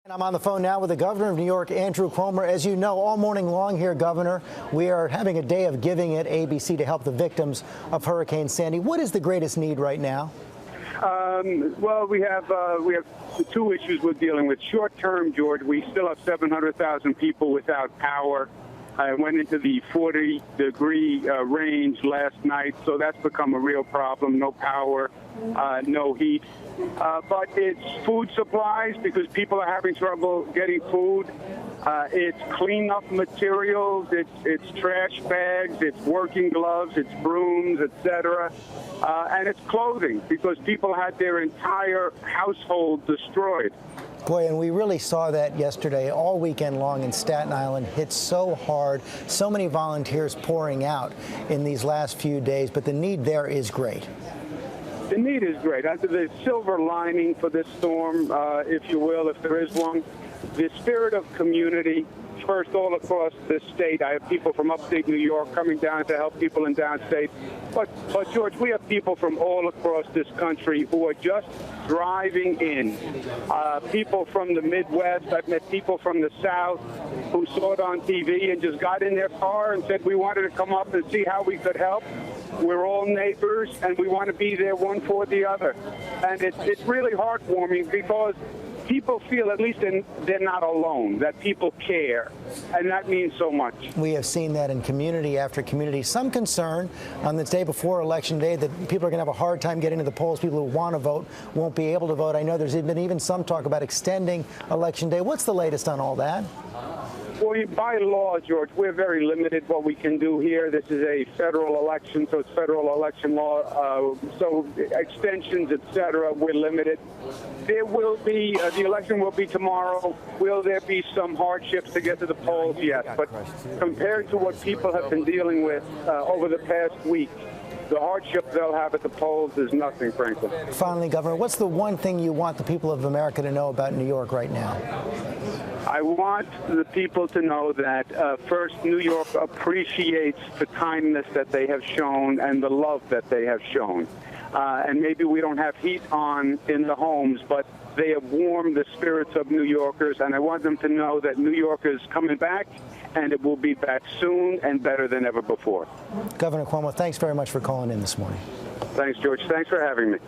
And I'm on the phone now with the governor of New York, Andrew Cuomo. As you know, all morning long here, Governor, we are having a day of giving at ABC to help the victims of Hurricane Sandy. What is the greatest need right now? Well, we have two issues we're dealing with. Short term, George, we still have 700,000 people without power. I went into the 40-degree range last night, so that's become a real problem. No power, no heat. But it's food supplies because people are having trouble getting food. It's cleanup materials. It's trash bags. It's working gloves. It's brooms, etc. And it's clothing because people had their entire household destroyed. Boy, and we really saw that yesterday all weekend long in Staten Island. Hit so hard, so many volunteers pouring out in these last few days, but the need there is great. The need is great. The silver lining for this storm, if you will, if there is one, the spirit of community. First, all across the state, I have people from upstate New York coming down to help people in downstate. But George, we have people from all across this country who are just driving in. People from the Midwest. I've met people from the South who saw it on TV and just got in their car and said, we wanted to come up and see how we could help. We're all neighbors, and we want to be there one for the other. And it's really heartwarming because people feel at least they're not alone, that people care, and that means so much. We have seen that in community after community. Some concern on the day before Election Day that people are going to have a hard time getting to the polls. People who want to vote won't be able to vote. I know there's been even some talk about extending Election Day. What's the latest on all that? Well, by law, George, we're very limited what we can do here. This is a federal election, so it's federal election law. So extensions, et cetera, we're limited. There will be, the election will be tomorrow. Will there be some hardships to get to the polls? Yes. But compared to what people have been dealing with over the past week, the hardship they'll have at the polls is nothing, frankly. Finally, Governor, what's the one thing you want the people of America to know about New York right now? I want the people to know that, first, New York appreciates the kindness that they have shown and the love that they have shown. And maybe we don't have heat on in the homes, but they have warmed the spirits of New Yorkers, and I want them to know that New York is coming back, and it will be back soon and better than ever before. Governor Cuomo, thanks very much for calling in this morning. Thanks, George. Thanks for having me.